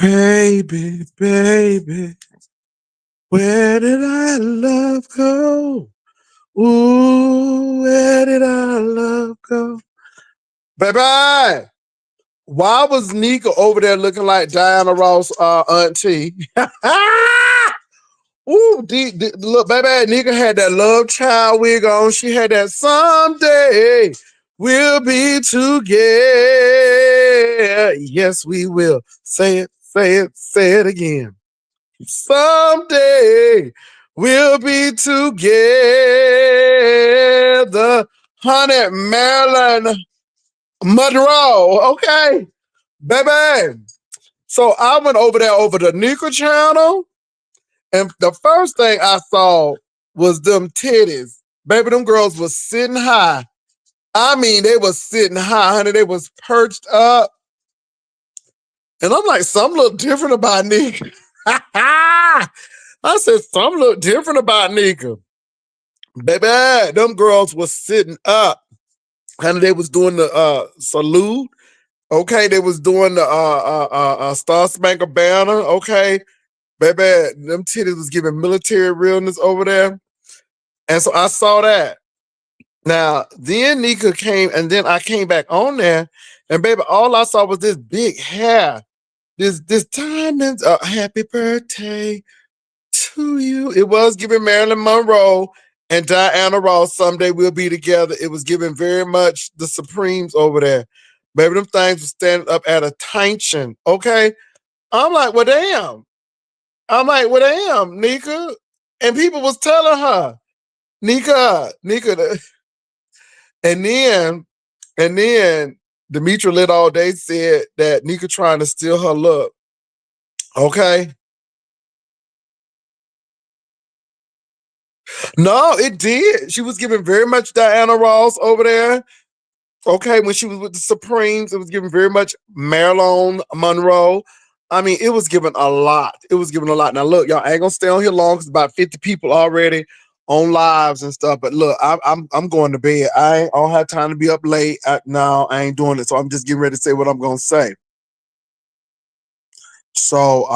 Baby, baby, where did our love go? Ooh, where did our love go? Baby, why was Nyca over there looking like Diana Ross auntie? Ooh, look, baby, Nyca had that love child wig on. She had that someday we'll be together. Yes, we will. Say it, say it, say it again. Someday we'll be together. Honey, Marilyn Monroe. Okay, baby. So I went over there over the Nyca channel, and the first thing I saw was them titties. Baby, them girls was sitting high. I mean, they was sitting high, honey. They was perched up. And I'm like, something look different about Nyca. I said, something look different about Nyca. Baby, them girls was sitting up. Honey, they was doing the salute. Okay, they was doing the Star Spangled Banner. Okay, baby, them titties was giving military realness over there. And so I saw that. Now, then Nyca came, and then I came back on there, and baby, all I saw was this big hair. This diamonds, happy birthday to you. It was giving Marilyn Monroe and Diana Ross, someday we'll be together. It was giving very much the Supremes over there. Baby, them things were standing up at attention. Okay. I'm like, well, damn. I'm like, well, damn, Nyca. And people was telling her, Nyca. And then Demetra Lit all day said that Nyca trying to steal her look. Okay. No, it did. She was giving very much Diana Ross over there. Okay, when she was with the Supremes, it was giving very much Marilyn Monroe. I mean, it was giving a lot. It was giving a lot. Now, look, y'all, I ain't gonna stay on here long because about 50 people already on lives and stuff. But look, I'm going to bed. I don't have time to be up late. No, I ain't doing it. So I'm just getting ready to say what I'm gonna say. So,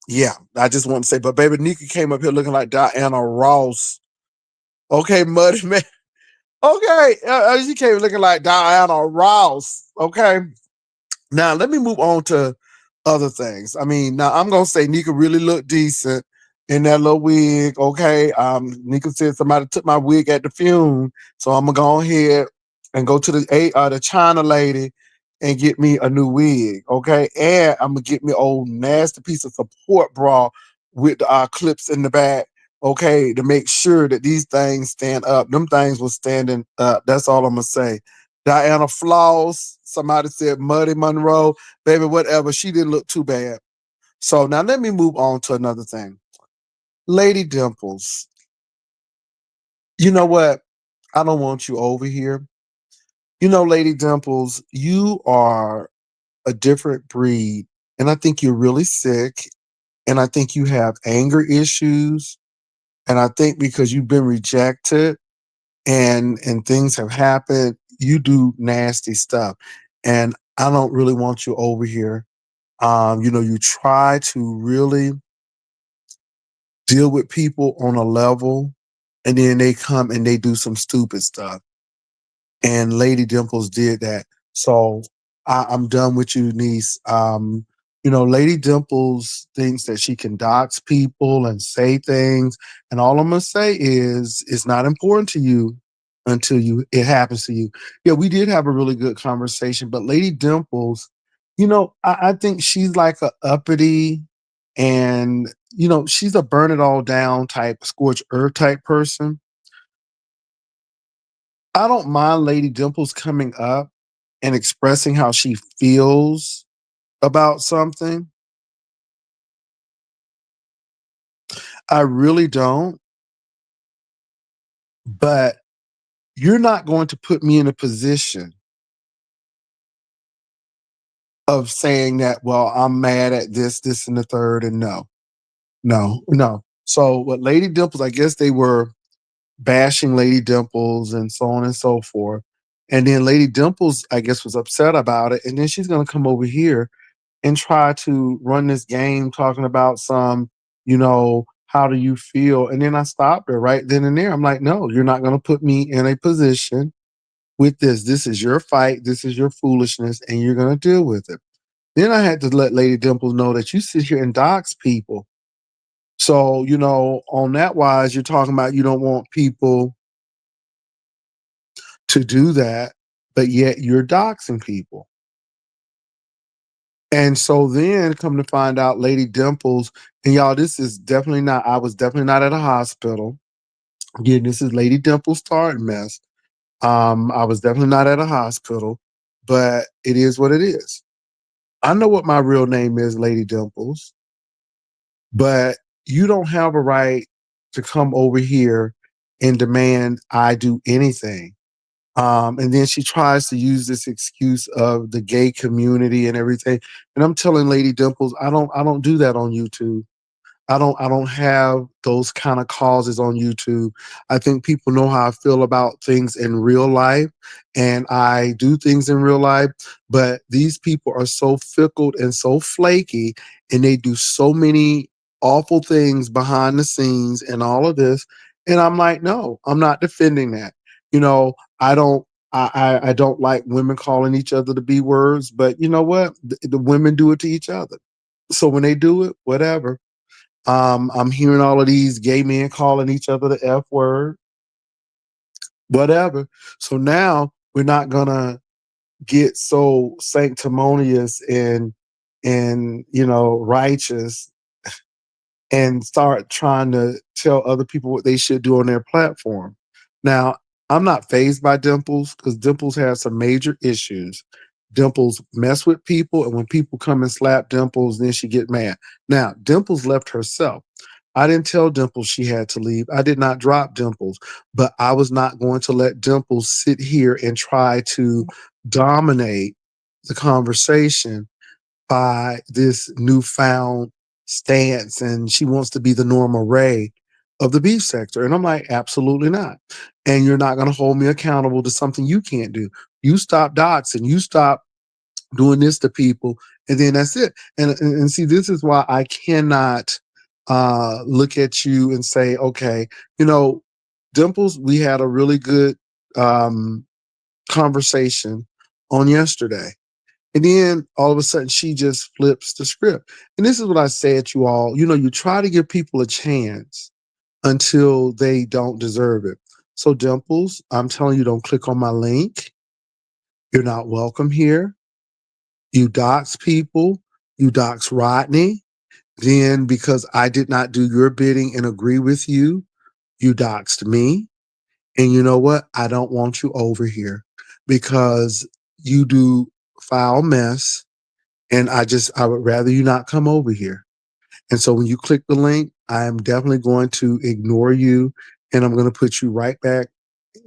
yeah, I just want to say, but baby, Nyca came up here looking like Diana Ross. Okay, Muddy Man. Okay, she came looking like Diana Ross. Okay, now let me move on to other things. I mean, now I'm gonna say Nyca really looked decent in that little wig. Okay, Nyca said somebody took my wig at the funeral, so I'm gonna go ahead and go to the China lady and get me a new wig. Okay, and I'm gonna get me an old nasty piece of support bra with clips in the back. Okay, to make sure that these things stand up. Them things was standing up. That's all I'm gonna say. Diana Floss, somebody said Muddy Monroe, baby, whatever. She didn't look too bad. So now let me move on to another thing. Lady Dimples, you know what? I don't want you over here. You know, Lady Dimples, you are a different breed. And I think you're really sick. And I think you have anger issues. And I think because you've been rejected and things have happened, you do nasty stuff. And I don't really want you over here. You try to really deal with people on a level, and then they come and they do some stupid stuff. And Lady Dimples did that. So I'm done with you, niece. Lady Dimples thinks that she can dox people and say things, and all I'm gonna say is it's not important to you until it happens to you. Yeah, we did have a really good conversation, but Lady Dimples, I think she's like a uppity, and she's a burn it all down type, scorch earth type person. I don't mind Lady Dimples coming up and expressing how she feels about something. I really don't. But you're not going to put me in a position of saying that, well, I'm mad at this, and the third, and no, no, no. So what Lady Dimples, I guess they were bashing Lady Dimples and so on and so forth. And then Lady Dimples, I guess, was upset about it. And then she's going to come over here and try to run this game talking about some, how do you feel? And then I stopped her right then and there. I'm like, no, you're not going to put me in a position with this. This is your fight. This is your foolishness, and you're going to deal with it. Then I had to let Lady Dimples know that you sit here and dox people. So, on that wise, you're talking about you don't want people to do that, but yet you're doxing people. And so then come to find out Lady Dimples, and y'all, this is definitely not, I was definitely not at a hospital. Again, this is Lady Dimples starting mess. I was definitely not at a hospital, but it is what it is. I know what my real name is, Lady Dimples, but you don't have a right to come over here and demand I do anything. And then she tries to use this excuse of the gay community and everything. And I'm telling Lady Dimples, I don't do that on YouTube. I don't have those kind of causes on YouTube. I think people know how I feel about things in real life, and I do things in real life, but these people are so fickle and so flaky, and they do so many awful things behind the scenes and all of this. And I'm like, no, I'm not defending that. I don't I don't like women calling each other the B words, but you know what? The women do it to each other. So when they do it, whatever. I'm hearing all of these gay men calling each other the F word, whatever. So now we're not gonna get so sanctimonious and righteous and start trying to tell other people what they should do on their platform. Now, I'm not phased by Dimples because Dimples has some major issues. Dimples mess with people, and when people come and slap Dimples, then she get mad. Now, Dimples left herself. I didn't tell Dimples she had to leave. I did not drop Dimples, but I was not going to let Dimples sit here and try to dominate the conversation by this newfound stance, and she wants to be the Norma Ray of the beef sector. And I'm like, absolutely not. And you're not going to hold me accountable to something you can't do. You stop doxing, you stop doing this to people, and then that's it. And see, this is why I cannot look at you and say, okay, Dimples, we had a really good conversation on yesterday. And then all of a sudden she just flips the script. And this is what I say at you all. You try to give people a chance until they don't deserve it. So Dimples, I'm telling you, don't click on my link. You're not welcome here. You dox people. You dox Rodney. Then because I did not do your bidding and agree with you, you doxed me. And you know what? I don't want you over here because you do foul mess. And I would rather you not come over here. And so when you click the link, I am definitely going to ignore you, and I'm going to put you right back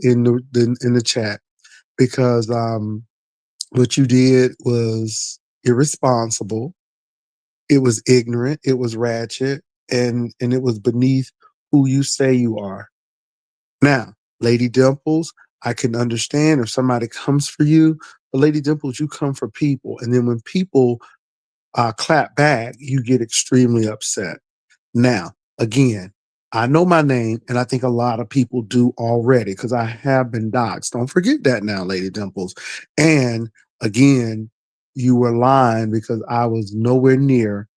in the chat because what you did was irresponsible. It was ignorant. It was ratchet, and it was beneath who you say you are. Now, Lady Dimples, I can understand if somebody comes for you, but Lady Dimples, you come for people, and then when people clap back, you get extremely upset. Now, again, I know my name, and I think a lot of people do already because I have been doxxed. Don't forget that now, Lady Dimples. And again, you were lying because I was nowhere near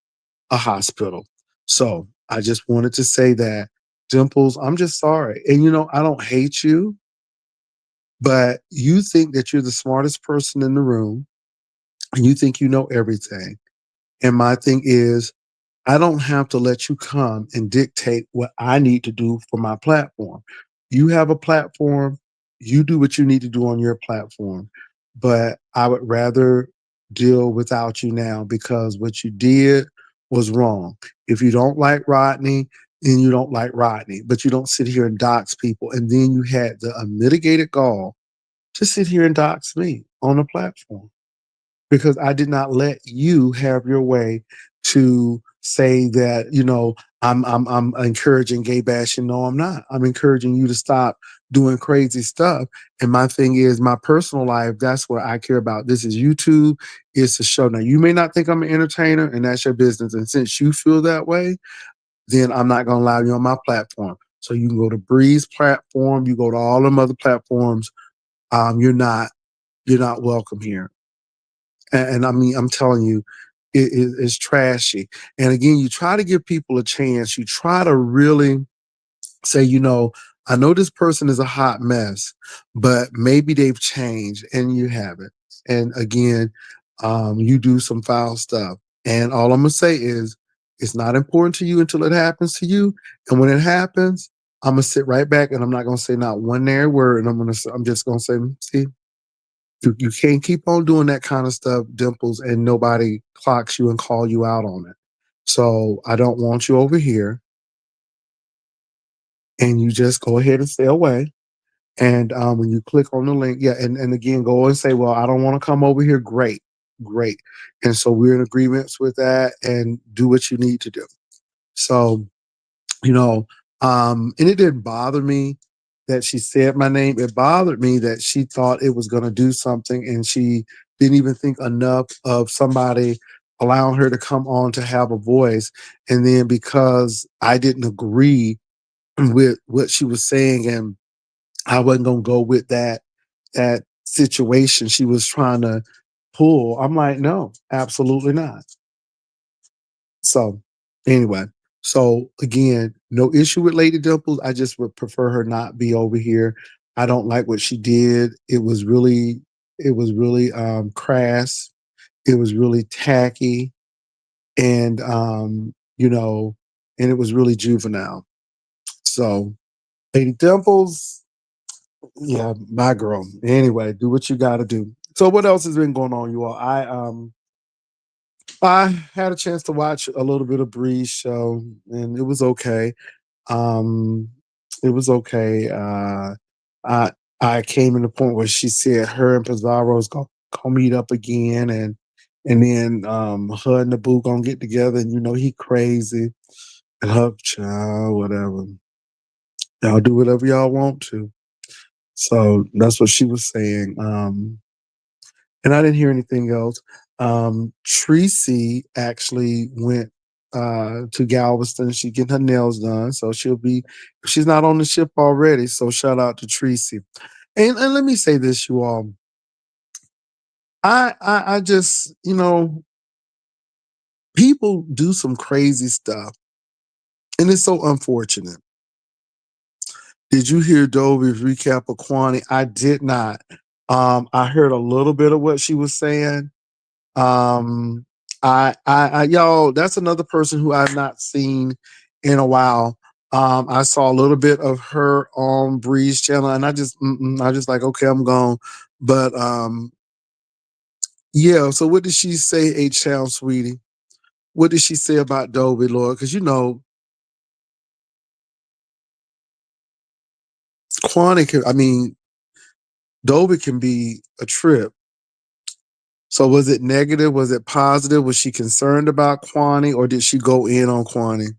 a hospital. So I just wanted to say that, Dimples, I'm just sorry. And I don't hate you, but you think that you're the smartest person in the room and you think you know everything. And my thing is, I don't have to let you come and dictate what I need to do for my platform. You have a platform, you do what you need to do on your platform. But I would rather deal without you now because what you did was wrong. If you don't like Rodney, then you don't like Rodney, but you don't sit here and dox people. And then you had the unmitigated gall to sit here and dox me on a platform because I did not let you have your way to say that, I'm encouraging gay bashing. No, I'm not. I'm encouraging you to stop doing crazy stuff. And my thing is my personal life, that's what I care about. This is YouTube, it's a show. Now you may not think I'm an entertainer and that's your business. And since you feel that way, then I'm not gonna allow you on my platform. So you can go to Bree's platform, you go to all them other platforms. You're not welcome here. And I mean, I'm telling you, it's trashy. And again, you try to give people a chance. You try to really say, I know this person is a hot mess, but maybe they've changed and you haven't. And again, you do some foul stuff. And all I'm gonna say is it's not important to you until it happens to you. And when it happens, I'm gonna sit right back and I'm not gonna say not one narrow word. And I'm just gonna say, see, you can't keep on doing that kind of stuff, Dimples, and nobody clocks you and call you out on it. So I don't want you over here. And you just go ahead and stay away. And when you click on the link, yeah, and again, go and say, well, I don't want to come over here. Great, great. And so we're in agreements with that and do what you need to do. So, you know, and it didn't bother me that she said my name. It bothered me that she thought it was going to do something and she didn't even think enough of somebody allowing her to come on to have a voice. And then because I didn't agree with what she was saying and I wasn't gonna go with that situation she was trying to pull. I'm like, no, absolutely not. So anyway, so again, no issue with Lady Dimples. I just would prefer her not be over here. I don't like what she did. It was really crass. It was really tacky and and it was really juvenile. So Lady Dimples, yeah, my girl. Anyway, do what you got to do. So, what else has been going on, you all? I had a chance to watch a little bit of Bree's show, and it was okay. Um, it was okay. I I came in the point where she said her and Pizarro's gonna meet up again, and then her and the boo gonna get together, and he crazy and her child, whatever. Y'all do whatever y'all want to. So that's what she was saying. And I didn't hear anything else. Tracy actually went to Galveston. She's getting her nails done. So she's not on the ship already. So shout out to Tracy. And let me say this, you all. I just, people do some crazy stuff. And it's so unfortunate. Did you hear Dovey's recap of Quannie? I did not. I heard a little bit of what she was saying. Um, y'all, that's another person who I've not seen in a while. I saw a little bit of her on Bree's channel, and I just like, okay, I'm gone. But yeah. So what did she say, H Town sweetie? What did she say about Dovey, Lord? Because Quantic, I mean, Dovey can be a trip. So was it negative? Was it positive? Was she concerned about Quannie, or did she go in on Quannie?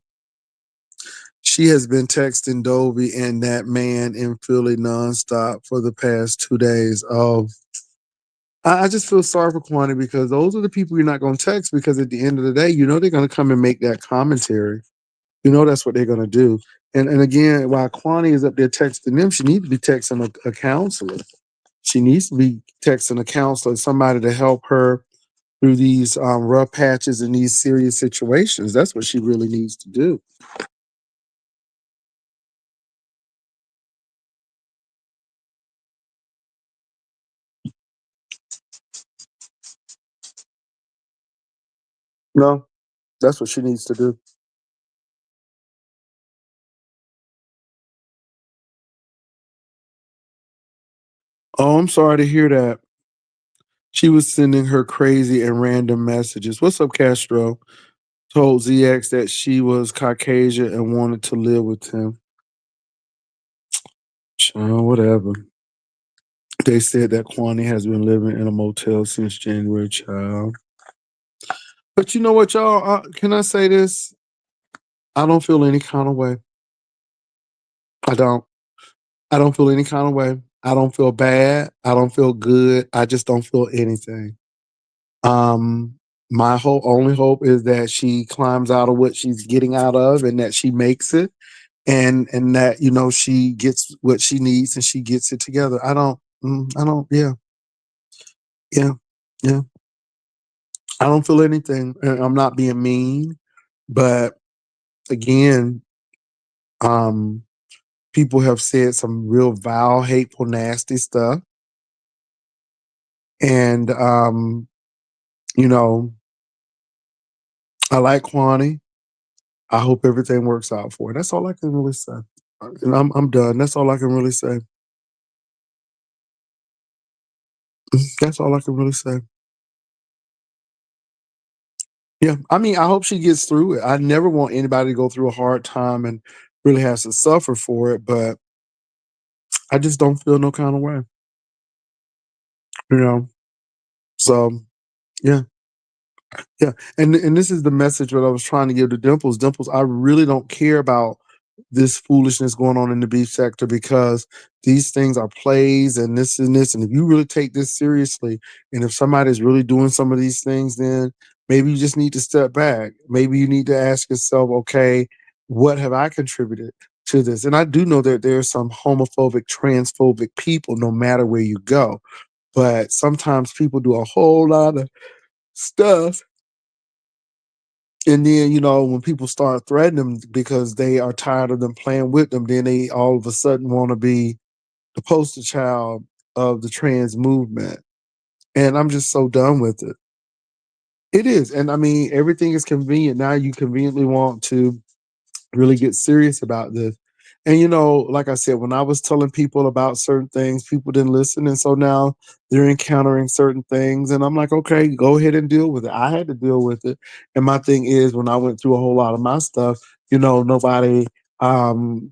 She has been texting Dovey and that man in Philly nonstop for the past 2 days. I just feel sorry for Quantie because those are the people you're not going to text because at the end of the day, they're going to come and make that commentary. That's what they're going to do. And again, while Quantie is up there texting them, she needs to be texting a counselor. She needs to be texting a counselor, somebody to help her through these rough patches and these serious situations. That's what she really needs to do. No, that's what she needs to do. Oh, I'm sorry to hear that. She was sending her crazy and random messages. What's up, Castro? Told ZX that she was Caucasian and wanted to live with him. Child, whatever. They said that Quannie has been living in a motel since January, child. But you know what, y'all? Can I say this? I don't feel any kind of way. I don't. I don't feel any kind of way. I don't feel bad. I don't feel good. I just don't feel anything. Um, my whole only hope is that she climbs out of what she's getting out of and that she makes it and that, she gets what she needs and she gets it together. Yeah, yeah, yeah. I don't feel anything. I'm not being mean, but again, um, people have said some real vile, hateful, nasty stuff. And, you know, I like Quannie. I hope everything works out for her. That's all I can really say. And I'm done. That's all I can really say. That's all I can really say. Yeah. I mean, I hope she gets through it. I never want anybody to go through a hard time and really has to suffer for it, but I just don't feel no kind of way, you know? So, yeah. Yeah, and this is the message that I was trying to give to Dimples. Dimples, I really don't care about this foolishness going on in the beef sector because these things are plays and this and this. And if you really take this seriously, and if somebody's really doing some of these things, then maybe you just need to step back. Maybe you need to ask yourself, okay, what have I contributed to this? And I do know that there are some homophobic, transphobic people, no matter where you go. But sometimes people do a whole lot of stuff and then, when people start threatening them because they are tired of them playing with them, then they all of a sudden want to be the poster child of the trans movement. And I'm just so done with it. It is. And I mean, everything is convenient. Now you conveniently want to really get serious about this. And like I said, when I was telling people about certain things, people didn't listen. And so now they're encountering certain things. And I'm like, okay, go ahead and deal with it. I had to deal with it. And my thing is when I went through a whole lot of my stuff, nobody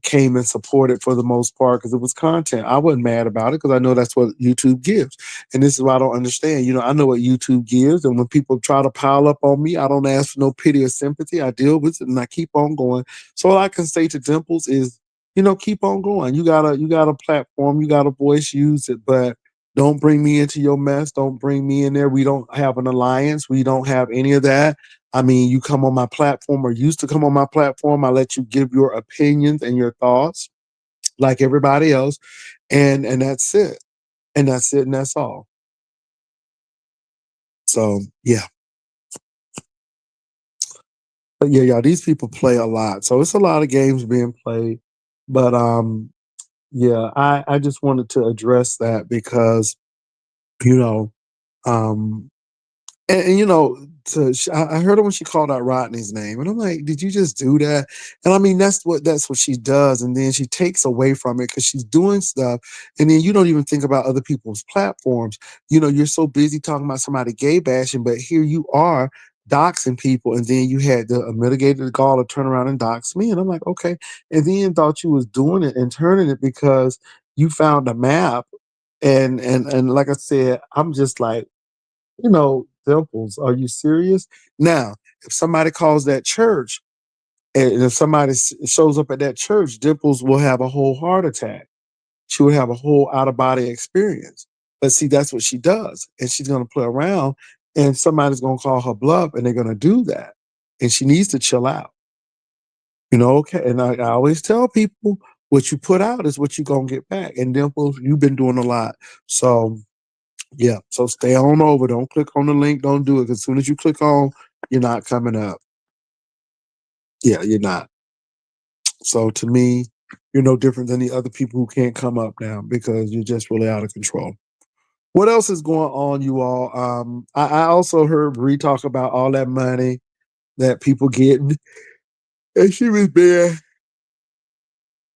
came and supported for the most part because it was content. I wasn't mad about it because I know that's what YouTube gives. And this is what I don't understand. I know what YouTube gives. And when people try to pile up on me, I don't ask for no pity or sympathy. I deal with it and I keep on going. So all I can say to Dimples is, keep on going. You got a platform, you got a voice, use it, but don't bring me into your mess. Don't bring me in there. We don't have an alliance. We don't have any of that. I mean, you come on my platform or used to come on my platform. I let you give your opinions and your thoughts like everybody else. And that's it. And that's it. And that's all. So yeah. But yeah, y'all, these people play a lot. So it's a lot of games being played. But yeah, I just wanted to address that because, you know, um, I heard her when she called out Rodney's name, and I'm like, did you just do that? And I mean, that's what she does, and then she takes away from it because she's doing stuff, and then you don't even think about other people's platforms. You're so busy talking about somebody gay bashing, but here you are doxing people, and then you had the mitigated gall to turn around and dox me, and I'm like, okay, and then thought you was doing it and turning it because you found a map, and like I said, I'm just like Dimples, are you serious? Now, if somebody calls that church, and if somebody shows up at that church, Dimples will have a whole heart attack. She would have a whole out of body experience. But see, that's what she does. And she's going to play around, and somebody's going to call her bluff, and they're going to do that. And she needs to chill out. Okay. And I always tell people what you put out is what you're going to get back. And Dimples, you've been doing a lot. So yeah. So stay on over. Don't click on the link. Don't do it. 'Cause as soon as you click on, you're not coming up. Yeah, you're not. So to me, you're no different than the other people who can't come up now because you're just really out of control. What else is going on, you all? I also heard Bree talk about all that money that people getting, and she was being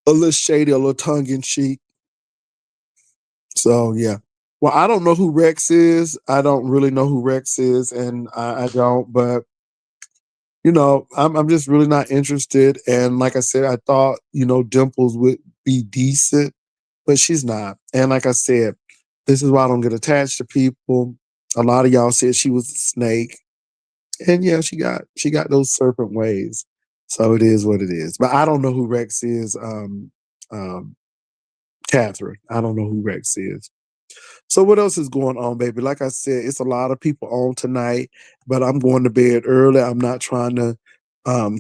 a little shady, a little tongue in cheek. So yeah. Well, I don't know who Rex is. I don't really know who Rex is, and I don't. But I'm just really not interested. And like I said, I thought, Dimples would be decent, but she's not. And like I said, this is why I don't get attached to people. A lot of y'all said she was a snake. And yeah, she got those serpent ways. So it is what it is. But I don't know who Rex is. Um Catherine. I don't know who Rex is. So what else is going on, baby? Like I said, it's a lot of people on tonight, but I'm going to bed early. I'm not trying to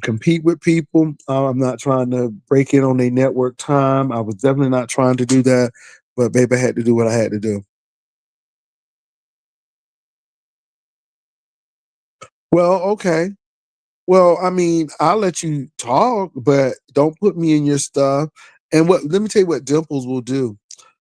compete with people. I'm not trying to break in on their network time. I was definitely not trying to do that, but baby, I had to do what I had to do. Well, okay. Well, I mean, I'll let you talk, but don't put me in your stuff. And what? Let me tell you what Dimples will do.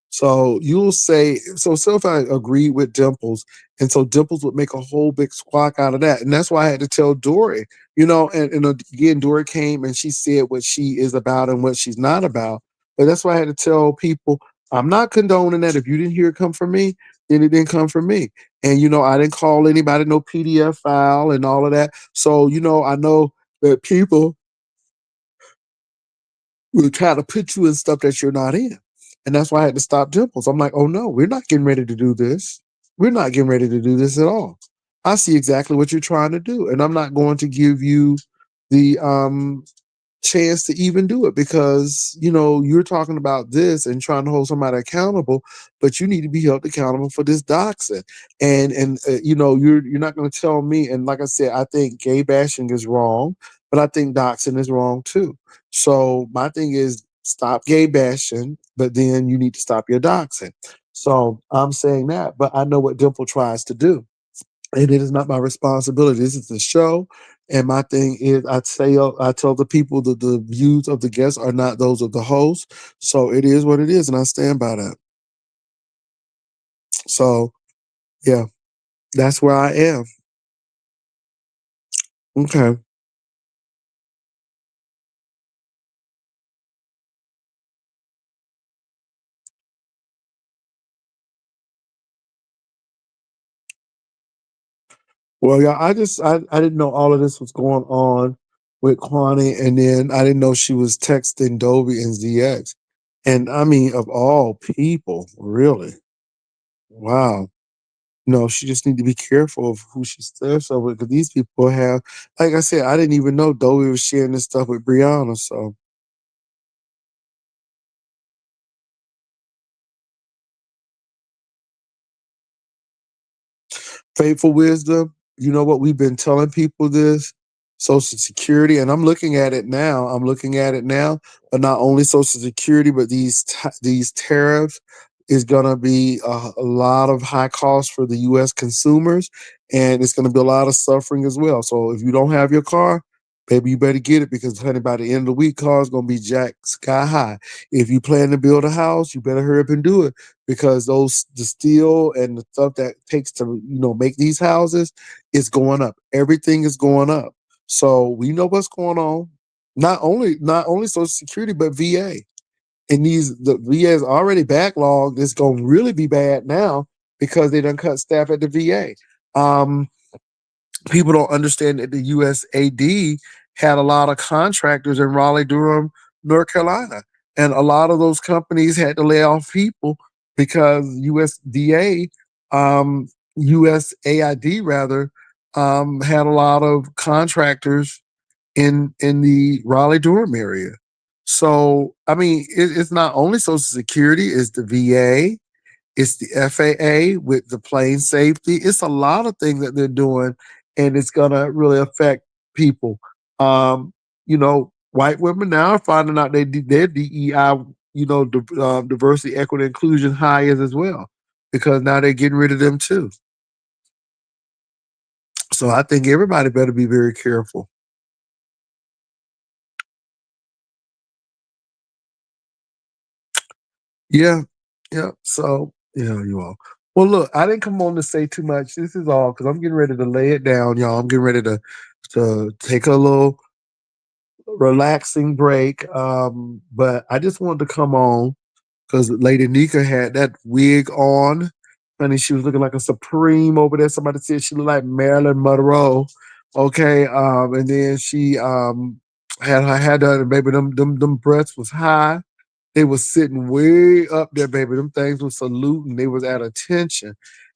So you'll say, so if I agree with Dimples, and so Dimples would make a whole big squawk out of that. And that's why I had to tell Dory, and again, Dory came and she said what she is about and what she's not about. But that's why I had to tell people, I'm not condoning that. If you didn't hear it come from me, then it didn't come from me. And, I didn't call anybody no PDF file and all of that. So, I know that people will try to put you in stuff that you're not in. And that's why I had to stop Dimples. I'm like, oh no, we're not getting ready to do this. We're not getting ready to do this at all. I see exactly what you're trying to do. And I'm not going to give you the chance to even do it because you're talking about this and trying to hold somebody accountable, but you need to be held accountable for this doxing. And you're not going to tell me. And like I said, I think gay bashing is wrong, but I think doxing is wrong too. So my thing is stop gay bashing, but then you need to stop your doxing. So I'm saying that, but I know what Dimple tries to do, and it is not my responsibility. This is the show, and my thing is, I tell the people that the views of the guests are not those of the host. So it is what it is, and I stand by that. So yeah, that's where I am. Okay. Well, yeah, I didn't know all of this was going on with Quannie, and then I didn't know she was texting Dobie and ZX, and I mean, of all people, really, wow. No, she just need to be careful of who she says so with because these people have, like I said, I didn't even know Dobie was sharing this stuff with Brianna. So faithful wisdom. You know what? We've been telling people this Social Security, and I'm looking at it now. I'm looking at it now, but not only Social Security, but these tariffs is going to be a lot of high costs for the U.S. consumers, and it's going to be a lot of suffering as well. So if you don't have your car, baby, you better get it because honey, by the end of the week, car's going to be jacked sky high. If you plan to build a house, you better hurry up and do it because the steel and the stuff that takes to make these houses is going up. Everything is going up. So we know what's going on. Not only Social Security but VA. And the VA is already backlogged. It's gonna really be bad now because they done cut staff at the VA. People don't understand that the USAD had a lot of contractors in Raleigh, Durham, North Carolina. And a lot of those companies had to lay off people because USAID rather, had a lot of contractors in the Raleigh Durham area. So I mean, it's not only Social Security, it's the VA, it's the FAA with the plane safety. It's a lot of things that they're doing, and it's gonna really affect people. White women now are finding out their DEI, diversity, equity, inclusion high is as well, because now they're getting rid of them too. So I think everybody better be very careful. Yeah, yeah. So yeah, you all. Well, look, I didn't come on to say too much. This is all because I'm getting ready to lay it down, y'all. I'm getting ready to take a little relaxing break. But I just wanted to come on because Lady Nyca had that wig on. Honey, she was looking like a supreme over there. Somebody said she looked like Marilyn Monroe. Okay. And then she had her hair done, and baby, them breasts was high. They was sitting way up there, baby. Them things was saluting. They was at attention.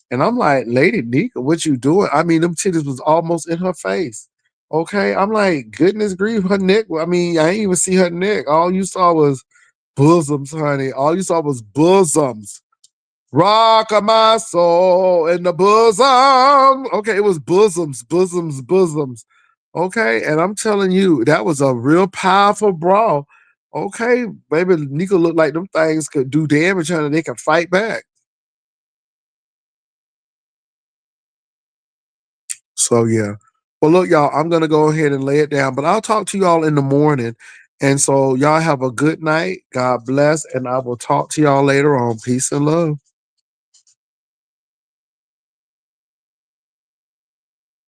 And I'm like, Lady Nyca, what you doing? I mean, them titties was almost in her face. Okay. I'm like, goodness grief, her neck. I mean, I ain't even see her neck. All you saw was Bosoms, honey. All you saw was bosoms. Rock of my soul in the bosom. Okay, it was bosoms, bosoms, bosoms. Okay, and I'm telling you, that was a real powerful brawl. Okay, baby, Nico looked like them things could do damage, honey. They could fight back. So yeah. Well, look, y'all, I'm gonna go ahead and lay it down, but I'll talk to y'all in the morning. And so y'all have a good night. God bless, and I will talk to y'all later on. Peace and love.